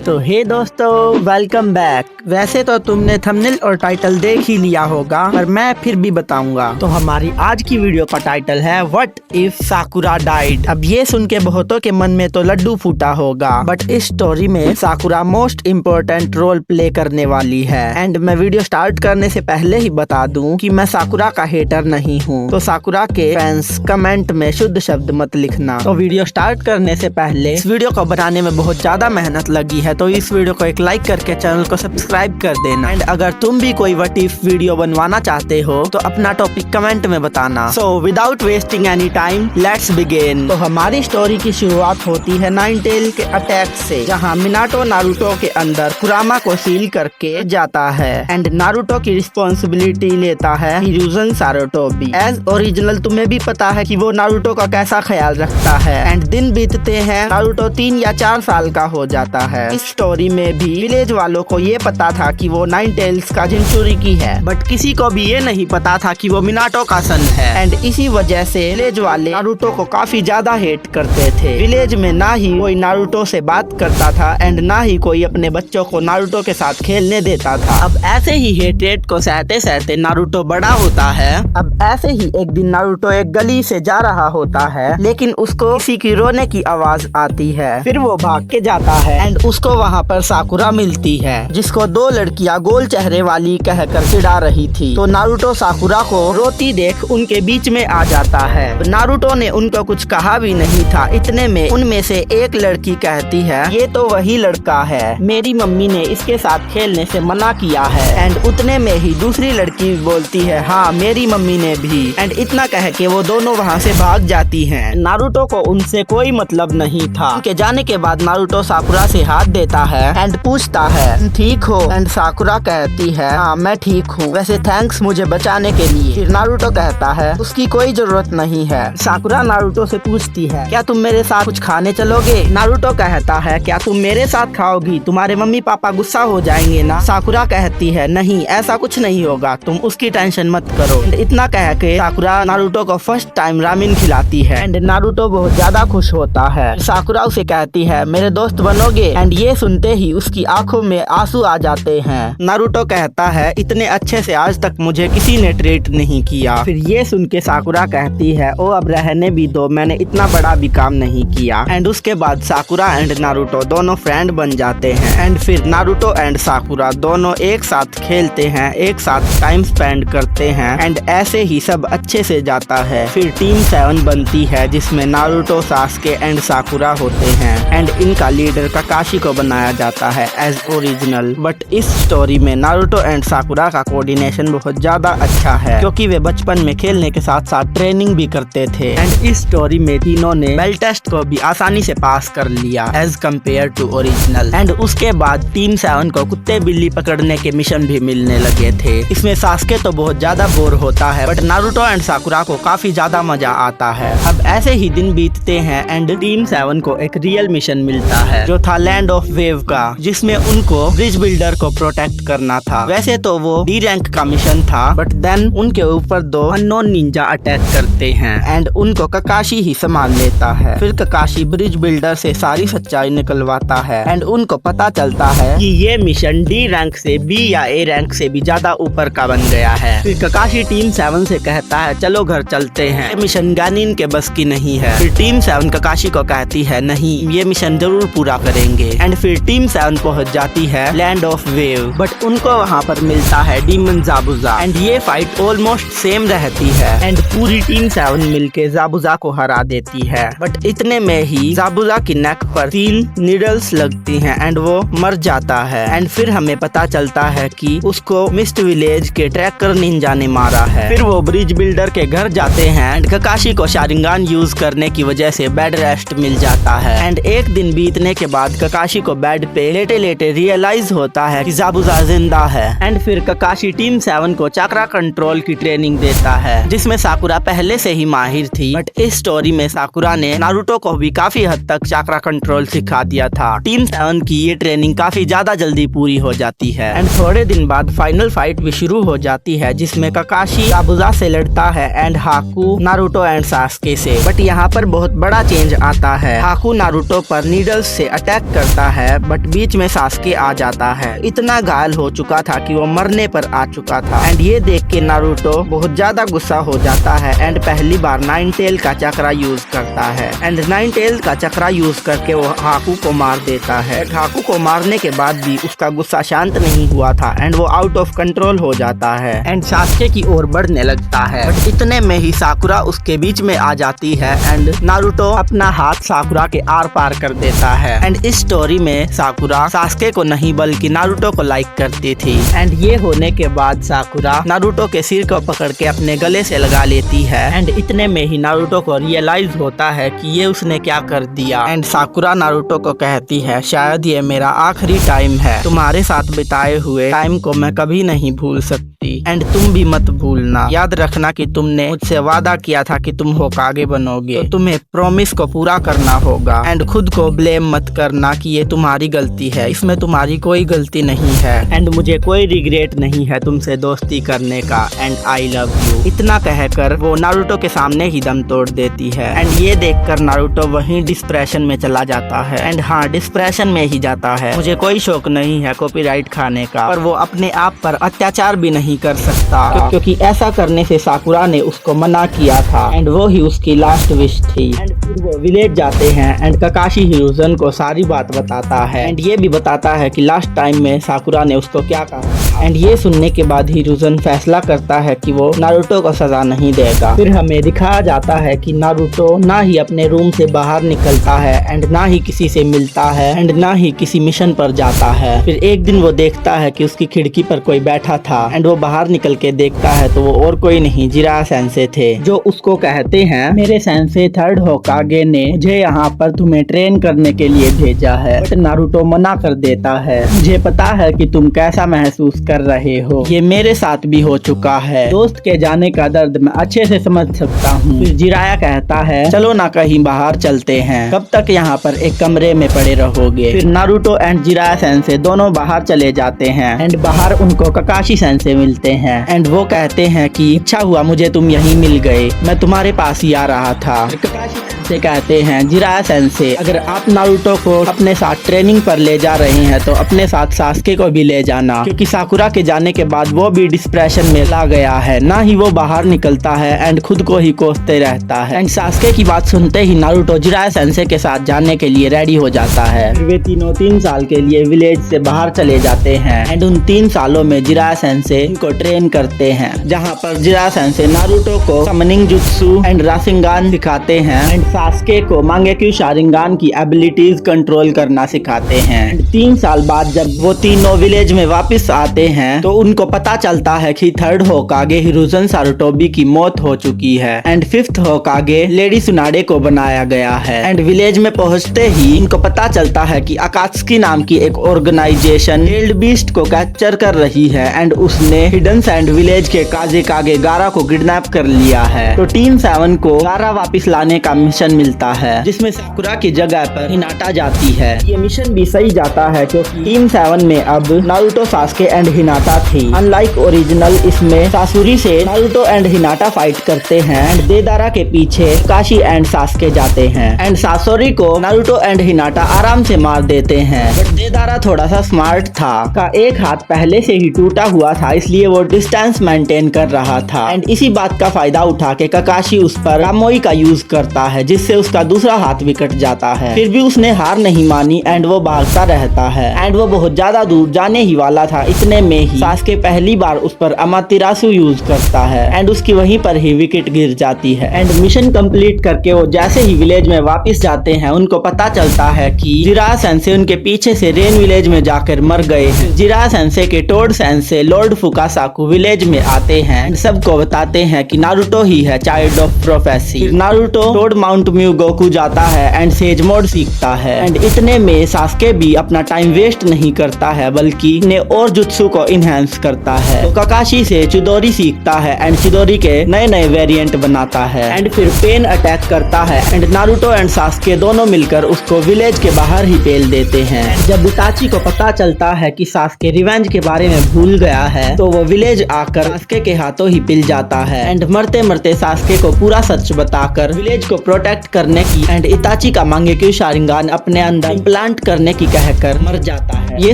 तो हे दोस्तों, welcome back. वैसे तो तुमने थंबनेल और टाइटल देख ही लिया होगा, पर मैं फिर भी बताऊंगा। तो हमारी आज की वीडियो का टाइटल है व्हाट इफ साकुरा डाइड। अब ये सुन के बहुतों के मन में तो लड्डू फूटा होगा, बट इस स्टोरी में Sakura most important role play करने वाली है। एंड मैं वीडियो स्टार्ट करने से पहले ही बता दूं कि मैं साकुरा का हेटर नहीं हूँ, तो साकुरा के फैंस कमेंट में शुद्ध शब्द मत लिखना। तो वीडियो स्टार्ट करने से पहले इस वीडियो को बनाने में बहुत ज्यादा मेहनत लगी है, तो इस वीडियो को एक लाइक करके चैनल को सब्सक्राइब कर देना। एंड अगर तुम भी कोई व्हाट इफ वीडियो बनवाना चाहते हो तो अपना टॉपिक कमेंट में बताना। So without wasting any time, let's begin. तो हमारी स्टोरी की शुरुआत होती है नाइनटेल के अटैक से, जहाँ मिनाटो नारुतो के अंदर कुरामा को सील करके जाता है। एंड नारुतो की रिस्पॉन्सिबिलिटी लेता है हिरुजन सारुटोबी। एज ओरिजिनल तुम्हें भी पता है कि वो नारुतो का कैसा ख्याल रखता है। एंड दिन बीतते हैं, नारुतो 3 या 4 साल का हो जाता है। इस स्टोरी में भी विलेज वालों को ये पता था कि वो नाइन टेल्स का जिनचुरिकी है, बट किसी को भी ये नहीं पता था कि वो मिनाटो का सन है। एंड इसी वजह से विलेज वाले नारुतो को काफी ज्यादा हेट करते थे। विलेज में ना ही कोई नारुतो से बात करता था एंड ना ही कोई अपने बच्चों को नारुतो के साथ खेलने देता था। अब ऐसे ही हेट को सहते सहते नारुतो बड़ा होता है। अब ऐसे ही एक दिन नारुतो एक गली से जा रहा होता है, लेकिन उसको किसी की रोने की आवाज आती है। फिर वो भाग के जाता है एंड उसको वहाँ पर साकुरा मिलती है, जिसको 2 लड़कियाँ गोल चेहरे वाली कहकर चिढ़ा रही थी। तो नारुतो साकुरा को रोती देख उनके बीच में आ जाता है। नारुतो ने उनको कुछ कहा भी नहीं था, इतने में उनमें से एक लड़की कहती है, ये तो वही लड़का है, मेरी मम्मी ने इसके साथ खेलने से मना किया है। एंड उतने में ही दूसरी लड़की बोलती है, हाँ मेरी मम्मी ने भी। एंड इतना कह के वो दोनों वहाँ से भाग जाती हैं। नारुतो को उनसे कोई मतलब नहीं था। उनके जाने के बाद नारुतो साकुरा से हाथ देता है एंड पूछता है, ठीक हो? एंड साकुरा कहती है, हाँ मैं ठीक हूँ, वैसे थैंक्स मुझे बचाने के लिए। फिर नारुतो कहता है, उसकी कोई जरूरत नहीं है। साकुरा नारुतो से पूछती है, क्या तुम मेरे साथ कुछ खाने चलोगे? नारुतो कहता है, क्या तुम मेरे साथ खाओगी? तुम्हारे मम्मी पापा गुस्सा हो जाएंगे ना? साकुरा कहती है, नहीं ऐसा कुछ नहीं होगा, तुम उसकी टेंशन मत करो। इतना कह के साकुरा नारुतो को फर्स्ट टाइम रामेन खिलाती है एंड नारुतो बहुत ज्यादा खुश होता है। साकुरा उसे कहती है, मेरे दोस्त बनोगे? एंड ये सुनते ही उसकी आंखों में आंसू आ जाते हैं। नारुतो कहता है, इतने अच्छे से आज तक मुझे किसी ने ट्रीट नहीं किया। फिर ये सुन के साकुरा कहती है, ओ अब रहने भी दो, मैंने इतना बड़ा भी काम नहीं किया। एंड उसके बाद साकुरा एंड नारुतो दोनों फ्रेंड बन जाते हैं। एंड फिर नारुतो एंड साकुरा दोनों एक साथ खेलते हैं, एक साथ टाइम स्पेंड करते हैं। एंड ऐसे ही सब अच्छे से जाता है। फिर टीम 7 बनती है, जिसमें नारुतो, सास्के एंड साकुरा होते हैं। एंड इनका लीडर काकाशी को बनाया जाता है एज ओरिजिनल। बट इस स्टोरी में नारुतो एंड साकुरा का कोऑर्डिनेशन बहुत ज्यादा अच्छा है, क्योंकि वे बचपन में खेलने के साथ साथ ट्रेनिंग भी करते थे। एंड इस स्टोरी में तीनों ने बेल टेस्ट को भी आसानी से पास कर लिया as compared to original. And उसके बाद टीम 7 को कुत्ते बिल्ली पकड़ने के मिशन भी मिलने लगे थे। इसमें सास्के तो बहुत ज्यादा बोर होता है, बट नारुतो एंड साकुरा को काफी ज्यादा मजा आता है। अब ऐसे ही दिन बीतते हैं एंड टीम 7 को एक रियल मिशन मिलता है, जो था लैंड ऑफ वेव का, जिसमें उनको ब्रिज बिल्डर को प्रोटेक्ट करना था। वैसे तो वो डी रैंक का मिशन था, बट देन उनके ऊपर 2 अननोन निंजा अटैक करते हैं एंड उनको काकाशी ही संभाल लेता है। फिर काकाशी ब्रिज बिल्डर से सारी सच्चाई निकलवाता है एंड उनको पता चलता है कि ये मिशन डी रैंक से बी या ए रैंक से भी ज्यादा ऊपर का बन गया है। फिर काकाशी टीम 7 से कहता है, चलो घर चलते हैं, ये मिशन गानिन के बस की नहीं है। फिर टीम 7 काकाशी को कहती है, नहीं ये मिशन जरूर पूरा करेंगे। एंड फिर टीम 7 पहुंच जाती है लैंड ऑफ वेव, बट उनको वहां पर मिलता है डीमन जाबुजा। एंड ये फाइट ऑलमोस्ट सेम रहती है एंड पूरी टीम 7 मिलके जाबुजा को हरा देती है। बट इतने में ही जाबुजा की नेक पर 3 नीडल्स लगती हैं एंड वो मर जाता है। एंड फिर हमें पता चलता है कि उसको मिस्ट विलेज के ट्रैकर निंजा ने मारा है। फिर वो ब्रिज बिल्डर के घर जाते हैं एंड काकाशी को शारिंगान यूज करने की वजह से बेड रेस्ट मिल जाता है। एंड एक दिन बीतने के बाद काकाशी को बेड पे लेटे लेटे रियलाइज होता है कि जाबुजा जिंदा है। एंड फिर काकाशी टीम 7 को चक्रा कंट्रोल की ट्रेनिंग देता है, जिसमें साकुरा पहले से ही माहिर थी। बट इस स्टोरी में साकुरा ने नारुतो को भी काफी हद तक चक्रा कंट्रोल सिखा दिया था। टीम 7 की ये ट्रेनिंग काफी ज्यादा जल्दी पूरी हो जाती है। एंड थोड़े दिन बाद फाइनल फाइट भी शुरू हो जाती है, जिसमें काकाशी जाबुजा से लड़ता है and Haku Naruto and Sasuke से। बट यहाँ पर बहुत बड़ा चेंज आता है। हाकू नारुतो पर नीडल्स से अटैक करता है, बट बीच में सास्के आ जाता है। इतना घायल हो चुका था कि वो मरने पर आ चुका था। एंड ये देख के नारुतो बहुत ज्यादा गुस्सा हो जाता है एंड पहली बार नाइन टेल का चक्रा यूज करता है। एंड नाइन टेल का चक्रा यूज करके वो हाकू को मार देता है। हाकू को मारने के बाद भी उसका गुस्सा शांत नहीं हुआ था एंड वो आउट ऑफ कंट्रोल हो जाता है एंड सास्के की ओर बढ़ने लगता है। बट इतने में ही साकुरा उसके बीच में आ जाती है एंड नारुतो अपना हाथ साकुरा के आर पार कर देता है। एंड इस स्टोरी में साकुरा सास्के को नहीं बल्कि नारुतो को लाइक करती थी। एंड ये होने के बाद साकुरा नारुतो के सिर को पकड़ के अपने गले से लगा लेती है। एंड इतने में ही नारुतो को रियलाइज होता है कि ये उसने क्या कर दिया। एंड साकुरा नारुतो को कहती है शायद ये मेरा आखिरी टाइम है, तुम्हारे साथ बिताए हुए टाइम को मैं कभी नहीं भूल सकती। एंड तुम भी मत भूलना, याद रखना कि तुमने मुझसे वादा किया था कि तुम होकागे बनोगे, तो तुम्हें प्रॉमिस को पूरा करना होगा। एंड खुद को ब्लेम मत करना कि ये तुम्हारी गलती है, इसमें तुम्हारी कोई गलती नहीं है। एंड मुझे कोई रिग्रेट नहीं है तुमसे दोस्ती करने का एंड आई लव यू। इतना कहकर वो नारुतो के सामने ही दम तोड़ देती है। एंड ये देखकर नारुतो वहीं डिस्प्रेशन में चला जाता है। एंड हाँ, डिस्प्रेशन में ही जाता है। मुझे कोई शौक नहीं है कॉपीराइट खाने का, पर वो अपने आप पर अत्याचार भी नहीं कर सकता क्योंकि ऐसा करने से साकुरा ने उसको मना किया था एंड वो ही उसकी लास्ट विश थी। एंड फिर वो विलेज जाते हैं एंड काकाशी हिरुज़न को सारी बात बताता है एंड ये भी बताता है कि लास्ट टाइम में साकुरा ने उसको क्या कहा। एंड ये सुनने के बाद हिरुज़न फैसला करता है कि वो नारुतो को सजा नहीं देगा। फिर हमें दिखाया जाता है कि नारुतो ना ही अपने रूम से बाहर निकलता है एंड ना ही किसी से मिलता है एंड ना ही किसी मिशन पर जाता है। फिर एक दिन वो देखता है कि उसकी खिड़की पर कोई बैठा था एंड वो बाहर निकल के देखता है तो वो और कोई नहीं जिराया सेंसे थे, जो उसको कहते हैं मेरे सेंसे थर्ड होकागे ने मुझे यहाँ पर तुम्हें ट्रेन करने के लिए भेजा है। बट नारुतो मना कर देता है, मुझे पता है कि तुम कैसा महसूस कर रहे हो, ये मेरे साथ भी हो चुका है, दोस्त के जाने का दर्द मैं अच्छे से समझ सकता हूँ। फिर जिराया कहता है चलो ना कहीं बाहर चलते हैं, कब तक यहाँ पर एक कमरे में पड़े रहोगे। फिर नारुतो एंड जिराया सेंसे दोनों बाहर चले जाते हैं एंड बाहर उनको काकाशी सेंसे मिलते हैं एंड वो कहते हैं कि अच्छा हुआ मुझे तुम यहीं मिल गए, मैं तुम्हारे पास ही आ रहा था। काकाशी से कहते हैं जिराया सेंसे अगर आप नारुतो को अपने साथ ट्रेनिंग पर ले जा रहे हैं तो अपने साथ सास्के को भी ले जाना, क्योंकि साकुरा के जाने के बाद वो भी डिस्प्रेशन में ला गया है, ना ही वो बाहर निकलता है एंड खुद को ही कोसते रहता है। एंड सास्के की बात सुनते ही नारुतो जिराया सेंसे के साथ जाने के लिए रेडी हो जाता है। फिर वे तीनों 3 साल के लिए विलेज से बाहर चले जाते हैं एंड उन 3 सालों में जिराया सेंसे इनको ट्रेन करते हैं, जहाँ पर जिराया सेंसे नारुतो को समनिंग जुत्सु एंड राशिंगान सिखाते हैं एंड सास्के को मांगेक्यू शारिंगान की एबिलिटीज कंट्रोल करना सिखाते हैं। 3 साल बाद जब वो तीनों विलेज में वापस आते हैं तो उनको पता चलता है कि थर्ड होकागे हिरुज़न सारुटोबी की मौत हो चुकी है एंड 5th होकागे लेडी सुनाडे को बनाया गया है। एंड विलेज में पहुंचते ही इनको पता चलता है कि अकात्सुकी नाम की एक ऑर्गेनाइजेशन वाइल्ड बीस्ट को कैप्चर कर रही है एंड उसने हिडन सैंड विलेज के काजेकागे गारा को किडनैप कर लिया है। तो टीम 7 को गारा वापस लाने का मिशन मिलता है, जिसमें साकुरा की जगह पर हिनाटा जाती है। ये मिशन भी सही जाता है क्योंकि टीम 7 में अब नारुतो, सास्के एंड हिनाटा थी। अनलाइक ओरिजिनल, इसमें सासुरी से नारुतो एंड हिनाटा फाइट करते हैं एंड देदारा के पीछे काशी एंड सास्के जाते हैं एंड सासुरी को नारुतो एंड हिनाटा आराम से मार देते हैं। बट देदारा थोड़ा सा स्मार्ट था, का एक हाथ पहले से ही टूटा हुआ था, इसलिए वो डिस्टेंस मेंटेन कर रहा था एंड इसी बात का फायदा उठा के काकाशी उस पर रामोई का यूज करता है, जिससे उसका दूसरा हाथ भी कट जाता है। फिर भी उसने हार नहीं मानी एंड वो भागता रहता है एंड वो बहुत ज्यादा दूर जाने ही वाला था। इतने में ही सास्के पहली बार उस पर अमातेरासु यूज करता है एंड उसकी वहीं पर ही विकेट गिर जाती है। एंड मिशन कंप्लीट करके वो जैसे ही विलेज में वापस जाते हैं, उनको पता चलता है कि जिराया सेंसे उनके पीछे से रेन विलेज में जाकर मर गए हैं। जिराया सेंसे के टोड सेंसे लॉर्ड फुकासाकु विलेज में आते हैं, सबको बताते हैं कि नारुतो ही है child of prophecy. Naruto toad Mount Myoboku जाता है एंड सेज मोड सीखता है एंड इतने में सास्के भी अपना टाइम वेस्ट नहीं करता है, बल्कि ने और जुत्सु को इनहेंस करता है। तो काकाशी से चिदोरी सीखता है एंड चिदोरी के नए नए वेरिएंट बनाता है एंड फिर पेन अटैक करता है एंड नारुतो एंड सास्के दोनों मिलकर उसको विलेज के बाहर ही पेल देते हैं। जब इताची को पता चलता है कि सास्के रिवेंज के बारे में भूल गया है तो वो विलेज आकर सास्के के हाथों ही पिल जाता है एंड मरते मरते सास्के को पूरा सच बताकर विलेज को प्रोटेक्ट करने की एंड इताची का मांगेक्यू शारिंगान अपने अंदर इम्प्लांट करने की कहकर मर जाता है। ये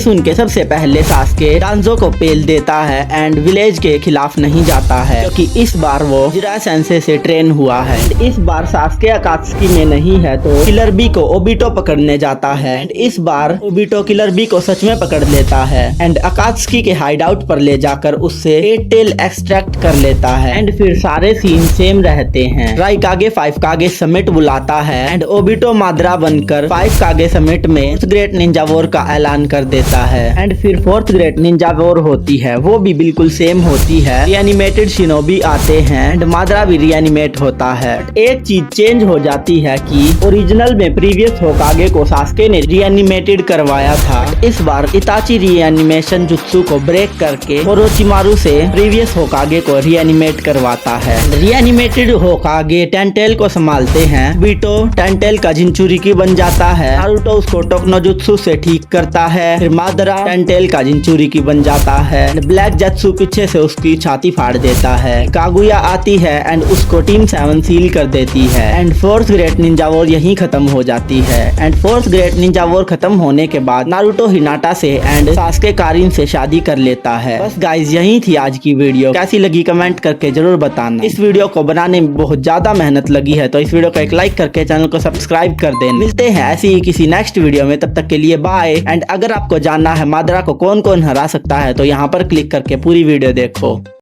सुन के सबसे पहले सास्के डांजो को पेल देता है एंड विलेज के खिलाफ नहीं जाता है क्योंकि इस बार वो जिरा सेंसे से ट्रेन हुआ है। इस बार सास्के अकात्सुकी में नहीं है तो किलर बी को ओबिटो पकड़ने जाता है एंड इस बार ओबिटो किलर बी को सच में पकड़ लेता है एंड अकात्सुकी के हाइड आउट पर ले जाकर उससे 8 टेल एक्सट्रैक्ट कर लेता है एंड फिर सारे सीन सेम रहते हैं। राइकागे 5 कागे समिट बुलाता है एंड ओबिटो माद्रा बनकर 5 कागे समिट में ग्रेट निंजा वॉर का ऐलान कर देता है एंड फिर 4th ग्रेट निंजा वॉर होती है, वो भी बिल्कुल सेम होती है। रीएनिमेटेड शिनोबी आते हैं एंड माद्रा भी रीएनिमेट होता है। एक चीज चेंज हो जाती है कि ओरिजिनल में प्रीवियस होकागे को सास्के ने रीएनिमेटेड करवाया था, इस बार इताची रीएनिमेशन जुत्सु को ब्रेक करके ओरोचिमारू से प्रीवियस होकागे को रीएनिमेट करवाता है। रीएनिमेटेड होकागे टेंटेल को संभालते हैं। बीटो टेंटेल का जिंचुरिकी बन जाता है। नारुतो उसको टोकनो जुत्सु से ठीक करता है। फिर मादरा टेंटेल का जिंचुरिकी बन जाता है। ब्लैक जत्सु पीछे से उसकी छाती फाड़ देता है। कागुया आती है एंड उसको टीम 7 सील कर देती है and 4th great Ninja war यहीं खत्म हो जाती है। And 4th great Ninja war खत्म होने के बाद नारुतो हिनाटा से एंड सास्के कारिन से शादी कर लेता है। बस गाइस यही थी आज की वीडियो, कैसी लगी कमेंट करके जरूर बताना। इस वीडियो को बनाने में बहुत ज्यादा मेहनत लगी है तो इस वीडियो को एक लाइक करके चैनल को सब्सक्राइब कर दें। मिलते हैं ऐसी ही किसी नेक्स्ट वीडियो में, तब तक के लिए बाय। एंड अगर आपको जानना है माद्रा को कौन कौन हरा सकता है तो यहाँ पर क्लिक करके पूरी वीडियो देखो।